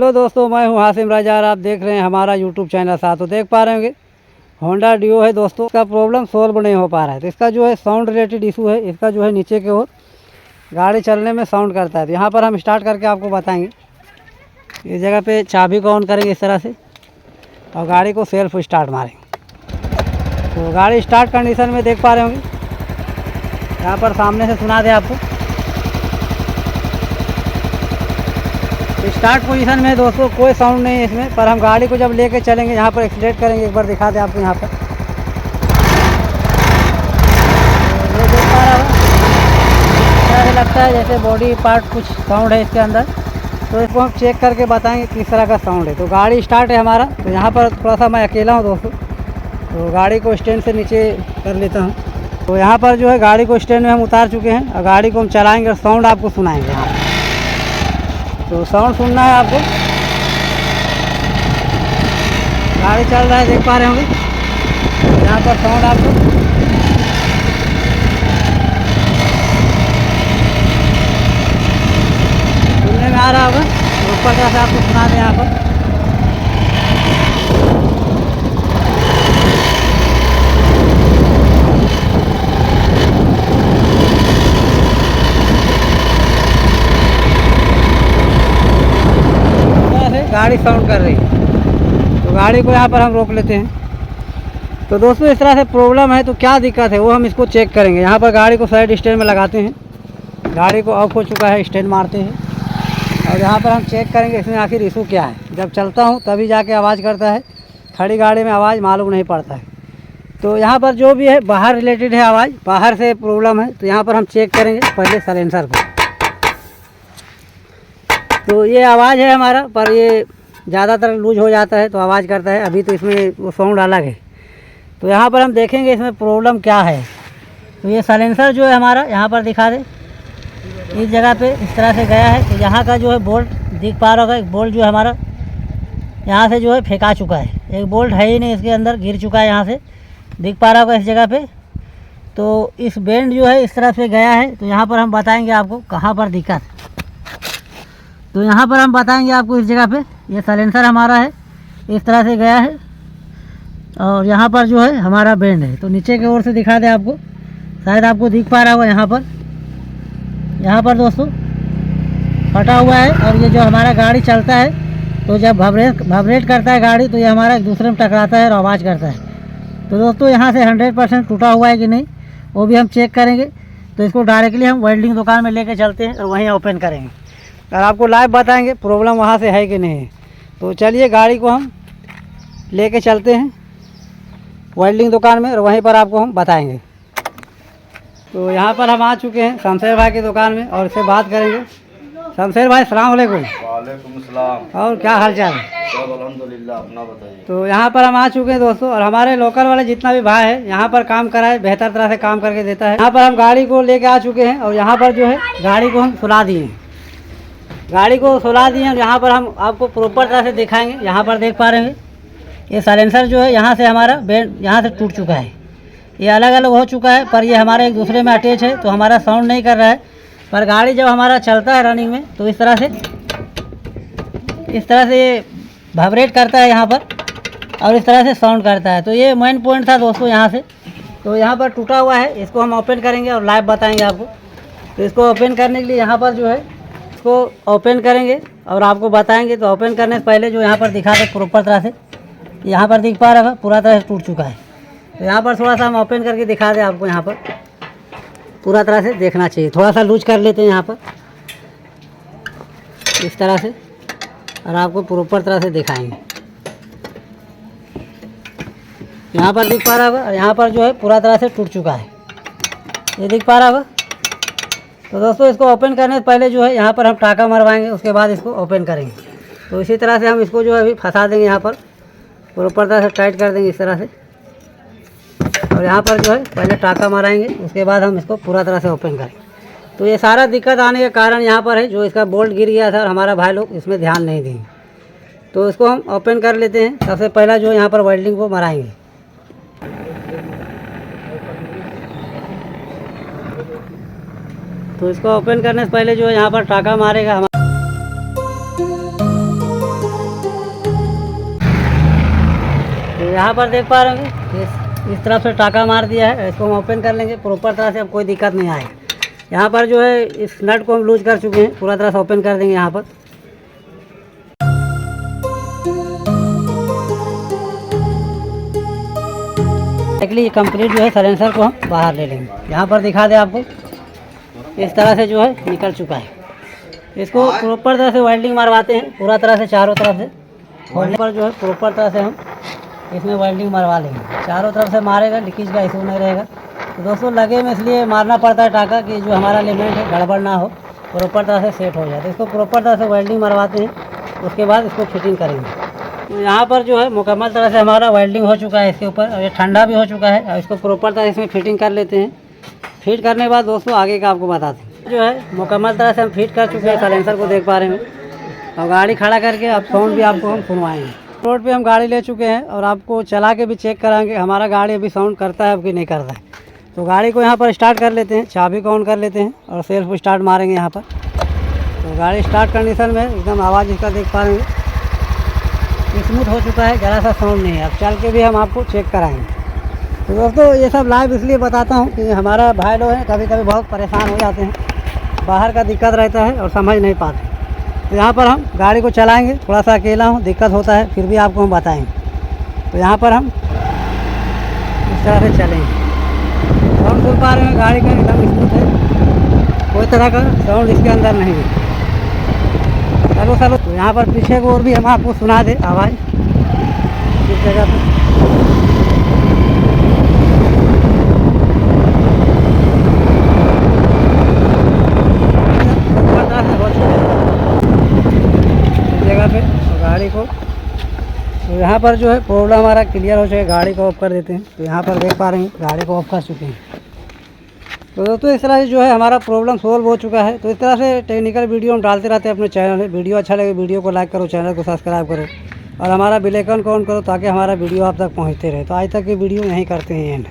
Hello दोस्तों, मैं हूं हासिम राजा और आप देख रहे हैं हमारा यूट्यूब चैनल। साथ तो देख पा रहे होंगे होंडा डियो है दोस्तों। इसका प्रॉब्लम सोल्व नहीं हो पा रहा है। तो इसका जो है साउंड रिलेटेड इशू है। इसका जो है नीचे की ओर गाड़ी चलने में साउंड करता है। तो यहाँ पर हम स्टार्ट करके आपको बताएंगे। इस जगह पे चाबी को ऑन करेंगे इस तरह से और गाड़ी को सेल्फ स्टार्ट मारेंगे तो गाड़ी स्टार्ट कंडीशन में देख पा रहे होंगे। यहाँ पर सामने से सुना दे आपको। स्टार्ट पोजीशन में दोस्तों कोई साउंड नहीं है इसमें, पर हम गाड़ी को जब लेके चलेंगे यहाँ पर एक्सीलेरेट करेंगे। एक बार दिखा दें आपको यहाँ पर। ये देख पा रहा हूँ, ऐसा लगता है जैसे बॉडी पार्ट कुछ साउंड है इसके अंदर। तो इसको हम चेक करके बताएंगे किस तरह का साउंड है। तो गाड़ी स्टार्ट है हमारा। तो यहाँ पर थोड़ा सा मैं अकेला हूँ दोस्तों, तो गाड़ी को स्टैंड से नीचे कर लेता हूँ। तो यहाँ पर जो है गाड़ी को स्टैंड में हम उतार चुके हैं और गाड़ी को हम चलाएँगे और साउंड आपको सुनाएँगे। यहाँ तो साउंड सुनना है आपको। गाड़ी चल रहा है, देख पा रहे होंगे। यहाँ पर साउंड आपको सुनने में आ रहा होगा। ऊपर तरह से आपको सुना दें यहाँ पर। गाड़ी साउंड कर रही है तो गाड़ी को यहाँ पर हम रोक लेते हैं। तो दोस्तों इस तरह से प्रॉब्लम है। तो क्या दिक्कत है वो हम इसको चेक करेंगे। यहाँ पर गाड़ी को साइड स्टैंड में लगाते हैं। गाड़ी को ऑफ हो चुका है, स्टैंड मारते हैं और यहाँ पर हम चेक करेंगे इसमें आखिर इशू क्या है। जब चलता हूँ तभी जाके आवाज़ करता है, खड़ी गाड़ी में आवाज़ मालूम नहीं पड़ता है। तो यहाँ पर जो भी है बाहर रिलेटेड है, आवाज़ बाहर से प्रॉब्लम है। तो यहाँ पर हम चेक करेंगे पहले साइलेंसर को। तो ये आवाज़ है हमारा, पर ये ज़्यादातर लूज हो जाता है तो आवाज़ करता है। अभी तो इसमें वो साउंड अलग है। तो यहाँ पर हम देखेंगे इसमें प्रॉब्लम क्या है। तो ये साइलेंसर जो है हमारा यहाँ पर दिखा दे, इस जगह पे इस तरह से गया है। तो यहाँ का जो है बोल्ट दिख पा रहा होगा। एक बोल्ट जो है हमारा यहाँ से जो है फेंका चुका है। एक बोल्ट है ही नहीं इसके अंदर, गिर चुका है। यहाँ से दिख पा रहा होगा इस जगह पे। तो इस बेंड जो है इस तरह से गया है। तो यहाँ पर हम बताएँगे आपको कहाँ पर दिक्कत। तो यहाँ पर हम बताएंगे आपको इस जगह पे ये साइलेंसर हमारा है, इस तरह से गया है और यहाँ पर जो है हमारा बेंड है। तो नीचे की ओर से दिखा दे आपको, शायद आपको दिख पा रहा होगा। यहाँ पर दोस्तों फटा हुआ है। और ये जो हमारा गाड़ी चलता है तो जब वाइब्रेट करता है गाड़ी तो ये हमारा एक दूसरे में टकराता है और आवाज़ करता है। तो दोस्तों यहाँ से 100% टूटा हुआ है कि नहीं वो भी हम चेक करेंगे। तो इसको डायरेक्टली हम वेल्डिंग दुकान में लेके चलते हैं और वहीं ओपन करेंगे और आपको लाइव बताएंगे प्रॉब्लम वहाँ से है कि नहीं है। तो चलिए गाड़ी को हम लेके चलते हैं वेल्डिंग दुकान में और वहीं पर आपको हम बताएंगे। तो यहाँ पर हम आ चुके हैं शमशेर भाई की दुकान में और इससे बात करेंगे। शमशेर भाई सलाम अलैकुम। वालेकुम सलाम। और क्या हाल चाल है? सब अल्हम्दुलिल्लाह, अपना बताइए। तो यहाँ पर हम आ चुके हैं दोस्तों और हमारे लोकल वाले जितना भी भाई है यहाँ पर काम कराए, बेहतर तरह से काम करके देता है। यहाँ पर हम गाड़ी को लेके आ चुके हैं और यहाँ पर जो है गाड़ी को हम सुला दिए हैं। गाड़ी को सुला दिए और यहाँ पर हम आपको प्रॉपर तरह से दिखाएंगे। यहाँ पर देख पा रहे हैं ये साइलेंसर जो है यहाँ से हमारा बेंड यहाँ से टूट चुका है। ये अलग अलग हो चुका है पर ये हमारे एक दूसरे में अटैच है तो हमारा साउंड नहीं कर रहा है। पर गाड़ी जब हमारा चलता है रनिंग में तो इस तरह से वाइब्रेट करता है यहाँ पर और इस तरह से साउंड करता है। तो ये मेन पॉइंट था दोस्तों यहाँ से। तो यहाँ पर टूटा हुआ है, इसको हम ओपन करेंगे और लाइव बताएंगे आपको। तो इसको ओपन करने के लिए यहाँ पर जो है इसको ओपन करेंगे और आपको बताएंगे। तो ओपन करने से पहले जो यहाँ पर दिखा दे प्रॉपर तरह से, यहाँ पर दिख पा रहा है पूरा तरह से टूट चुका है। तो यहाँ पर थोड़ा सा हम ओपन करके दिखा दें आपको। यहाँ पर पूरा तरह से देखना चाहिए, थोड़ा सा लूज कर लेते हैं यहाँ पर इस तरह से और आपको प्रॉपर तरह से दिखाएंगे। यहाँ पर दिख पा रहा होगा और यहाँ पर जो है पूरा तरह से टूट चुका है, ये दिख पा रहा होगा। तो दोस्तों इसको ओपन करने से पहले जो है यहाँ पर हम टाका मरवाएंगे, उसके बाद इसको ओपन करेंगे। तो इसी तरह से हम इसको जो है अभी फंसा देंगे, यहाँ पर प्रॉपर तरह से टाइट कर देंगे इस तरह से और यहाँ पर जो है पहले टाका मराएंगे, उसके बाद हम इसको पूरा तरह से ओपन करेंगे। तो ये सारा दिक्कत आने का कारण यहाँ पर है जो इसका बोल्ट गिर गया था और हमारा भाई लोग इसमें ध्यान नहीं देंगे। तो इसको हम ओपन कर लेते हैं। सबसे पहला जो यहाँ पर वेल्डिंग को मराएंगे। तो इसको ओपन करने से पहले जो है यहाँ पर टाका मारेगा हमारा। यहाँ पर देख पा रहे होंगे इस तरफ से टाका मार दिया है, इसको हम ओपन कर लेंगे प्रॉपर तरह से, अब कोई दिक्कत नहीं आएगी। यहाँ पर जो है इस नट को हम लूज कर चुके हैं, पूरा तरह से ओपन कर देंगे यहाँ पर। एक्चुअली कंप्लीट जो है साइलेंसर को हम बाहर ले लेंगे। यहाँ पर दिखा दे आपको, इस तरह से जो है निकल चुका है। इसको प्रॉपर तरह से वेल्डिंग मरवाते हैं पूरा तरह से, चारों तरफ से खोलने पर जो है प्रॉपर तरह से हम इसमें वेल्डिंग मरवा लेंगे। चारों तरफ से मारेगा, लीकेज का इशू नहीं रहेगा। तो दोस्तों लगे में इसलिए मारना पड़ता है टाका कि जो हमारा एलिमेंट है गड़बड़ ना हो, प्रॉपर तरह से सेट हो जाए। तो इसको प्रॉपर तरह से वेल्डिंग मरवाते हैं, उसके बाद इसको फिटिंग करेंगे। तो यहाँ पर जो है मुकम्मल तरह से हमारा वेल्डिंग हो चुका है इसके ऊपर, और ये ठंडा भी हो चुका है। और इसको प्रॉपर तरह से इसमें फिटिंग कर लेते हैं। फिट करने के बाद दोस्तों आगे का आपको बताते हैं। जो है मुकम्मल तरह से हम फिट कर चुके हैं, साइलेंसर को देख पा रहे हैं। और गाड़ी खड़ा करके अब साउंड भी आपको हम सुनवाएंगे। रोड पे हम गाड़ी ले चुके हैं और आपको चला के भी चेक कराएंगे हमारा गाड़ी अभी साउंड करता है अब कि नहीं करता है। तो गाड़ी को यहाँ पर स्टार्ट कर लेते हैं, चाबी को ऑन कर लेते हैं और सेल्फ स्टार्ट मारेंगे यहाँ पर। तो गाड़ी स्टार्ट कंडीशन में एकदम आवाज़ इसका देख पा रहे हैं, स्मूथ हो चुका है, ज़रा सा साउंड नहीं है। अब चल के भी हम आपको चेक कराएंगे। तो दोस्तों ये सब लाइव इसलिए बताता हूँ कि हमारा भाई लोग हैं कभी कभी बहुत परेशान हो जाते हैं, बाहर का दिक्कत रहता है और समझ नहीं पाते। तो यहाँ पर हम गाड़ी को चलाएंगे, थोड़ा सा अकेला हूँ, दिक्कत होता है, फिर भी आपको हम बताएंगे। तो यहाँ पर हम इस तरह से चलेंगे। साउंड सुन पा रहे हैं गाड़ी का एकदम स्मूथ है, कोई तरह का साउंड इसके अंदर नहीं है। चलो तो यहाँ पर पीछे को और भी हम आपको सुना दे आवाज़ इस जगह पर। जगह पे गाड़ी को, तो यहाँ पर जो है प्रॉब्लम हमारा क्लियर हो चुका, गाड़ी को ऑफ कर देते हैं। तो यहाँ पर देख पा रहे हैं गाड़ी को ऑफ कर चुके हैं। तो दोस्तों इस तरह से जो है हमारा प्रॉब्लम सोल्व हो चुका है। तो इस तरह से टेक्निकल वीडियो हम डालते रहते हैं अपने चैनल में। वीडियो अच्छा लगे वीडियो को लाइक करो, चैनल को सब्सक्राइब करो और हमारा बेल आइकन को ऑन करो ताकि हमारा वीडियो आप तक पहुँचते रहे। तो आज तक की वीडियो यहीं करते हैं एंड।